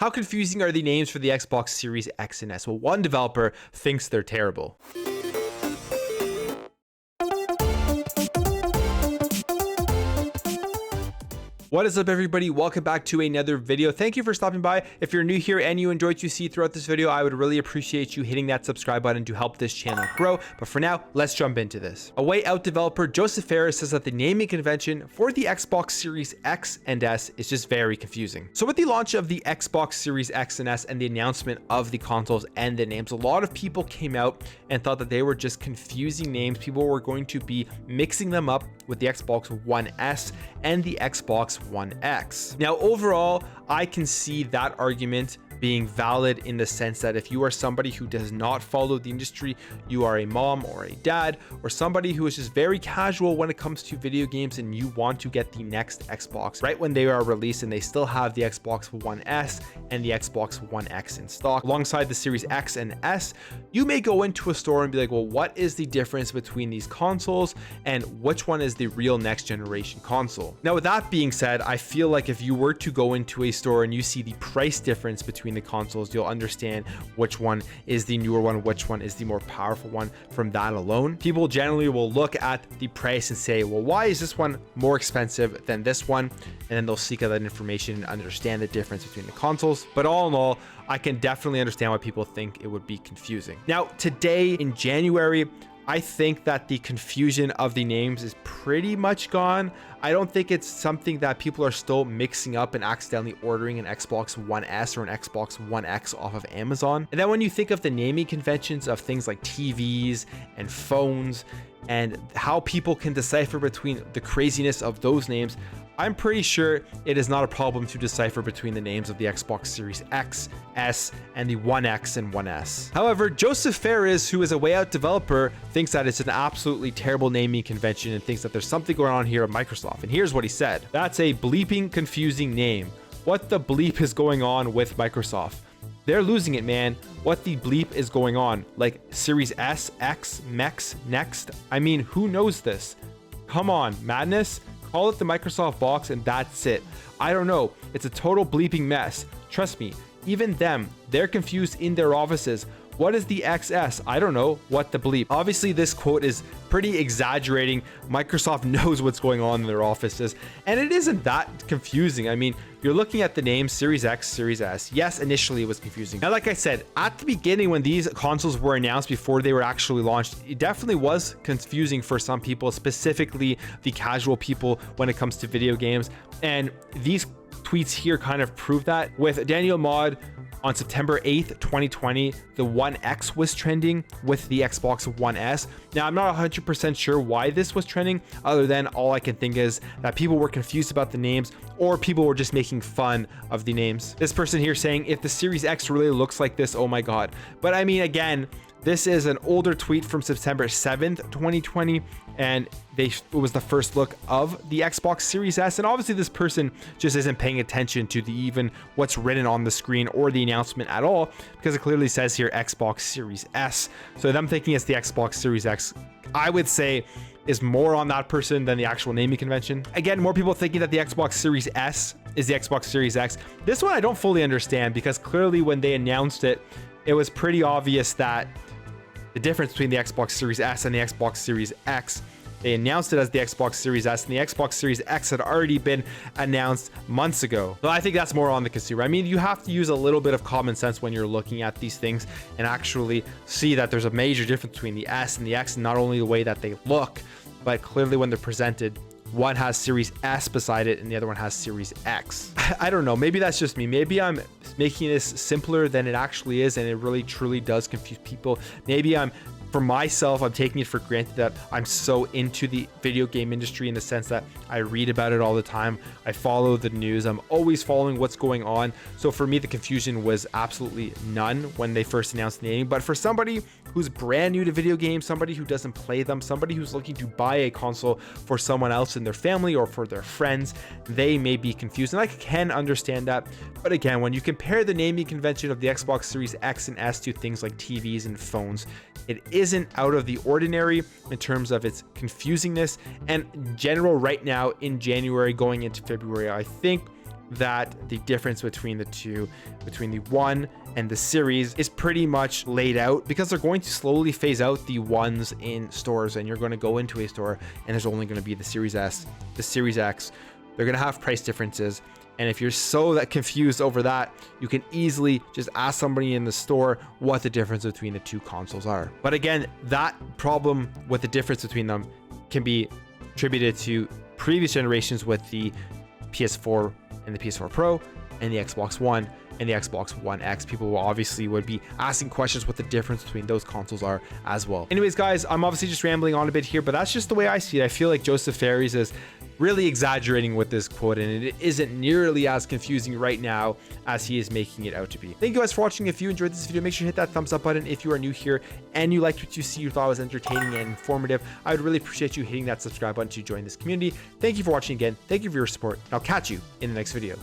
How confusing are the names for the Xbox Series X and S? Well, one developer thinks they're terrible. What is up, everybody? Welcome back to another video. Thank you for stopping by. If you're new here and you enjoyed what you see throughout this video, I would really appreciate you hitting that subscribe button to help this channel grow. But for now, let's jump into this. A Way Out developer Josef says that the naming convention for the Xbox Series X and S is just very confusing. So with the launch of the Xbox Series X and S and the announcement of the consoles and the names, a lot of people came out and thought that they were just confusing names. People were going to be mixing them up with the Xbox One S and the Xbox One X. Now, overall, I can see that argument being valid in the sense that if you are somebody who does not follow the industry, you are a mom or a dad or somebody who is just very casual when it comes to video games and you want to get the next Xbox right when they are released and they still have the Xbox One S and the Xbox One X in stock alongside the Series X and S, you may go into a store and be like, well, what is the difference between these consoles and which one is the real next generation console? Now, with that being said, I feel like if you were to go into a store and you see the price difference between the consoles, you'll understand which one is the newer one, which one is the more powerful one from that alone. People generally will look at the price and say, well, why is this one more expensive than this one? And then they'll seek out that information and understand the difference between the consoles. But all in all, I can definitely understand why people think it would be confusing. Now, today in January, I think that the confusion of the names is pretty much gone. I don't think it's something that people are still mixing up and accidentally ordering an Xbox One S or an Xbox One X off of Amazon. And then when you think of the naming conventions of things like TVs and phones and how people can decipher between the craziness of those names, I'm pretty sure it is not a problem to decipher between the names of the Xbox Series X, S, and the One X and One S. However, Josef, who is a Way Out developer, thinks that it's an absolutely terrible naming convention and thinks that there's something going on here at Microsoft. And here's what he said. That's a bleeping confusing name. What the bleep is going on with Microsoft? They're losing it, man. What the bleep is going on? Like Series S, X, Mex, Next? I mean, who knows this? Come on, madness? Call it the Microsoft box and that's it. I don't know. It's a total bleeping mess. Trust me, even them, they're confused in their offices. What is the XS? I don't know. What the bleep? Obviously, this quote is pretty exaggerating. Microsoft knows what's going on in their offices, and it isn't that confusing. I mean, you're looking at the name Series X, Series S. Yes, initially it was confusing. Now, like I said, at the beginning when these consoles were announced before they were actually launched, it definitely was confusing for some people, specifically the casual people when it comes to video games. And these tweets here kind of prove that. With Daniel Mod, on September 8th, 2020, the One X was trending with the Xbox One S. Now, I'm not 100% sure why this was trending, other than all I can think is that people were confused about the names or people were just making fun of the names. This person here saying, if the Series X really looks like this, oh my God. But I mean, again, this is an older tweet from September 7th, 2020, and it was the first look of the Xbox Series S. And obviously this person just isn't paying attention to even what's written on the screen or the announcement at all, because it clearly says here Xbox Series S. So them thinking it's the Xbox Series X, I would say, is more on that person than the actual naming convention. Again, more people thinking that the Xbox Series S is the Xbox Series X. This one I don't fully understand, because clearly when they announced it, it was pretty obvious that the difference between the Xbox Series S and the Xbox Series X, they announced it as the Xbox Series S, and the Xbox Series X had already been announced months ago. So I think that's more on the consumer. I mean, you have to use a little bit of common sense when you're looking at these things and actually see that there's a major difference between the S and the X, and not only the way that they look, but clearly when they're presented. One has Series S beside it and the other one has Series X. I don't know. Maybe that's just me. Maybe I'm making this simpler than it actually is, and it really truly does confuse people. Maybe for myself, I'm taking it for granted that I'm so into the video game industry in the sense that I read about it all the time. I follow the news. I'm always following what's going on. So for me, the confusion was absolutely none when they first announced the name. But for somebody who's brand new to video games, somebody who doesn't play them, somebody who's looking to buy a console for someone else in their family or for their friends, they may be confused. And I can understand that. But again, when you compare the naming convention of the Xbox Series X and S to things like TVs and phones, it isn't out of the ordinary in terms of its confusingness. And in general, right now in January going into February, I think that the difference between the two, between the One and the Series, is pretty much laid out, because they're going to slowly phase out the Ones in stores, and you're going to go into a store and there's only going to be the Series S, the Series X. They're going to have price differences. And if you're so that confused over that, you can easily just ask somebody in the store what the difference between the two consoles are. But again, that problem with the difference between them can be attributed to previous generations with the PS4 and the PS4 Pro and the Xbox One and the Xbox One X. People will obviously would be asking questions what the difference between those consoles are as well. Anyways, guys, I'm obviously just rambling on a bit here, but that's just the way I see it. I feel like Josef Fares is really exaggerating with this quote, and it isn't nearly as confusing right now as he is making it out to be. Thank you guys for watching. If you enjoyed this video, make sure to hit that thumbs up button. If you are new here and you liked what you see, you thought it was entertaining and informative, I would really appreciate you hitting that subscribe button to join this community. Thank you for watching again. Thank you for your support, and I'll catch you in the next video.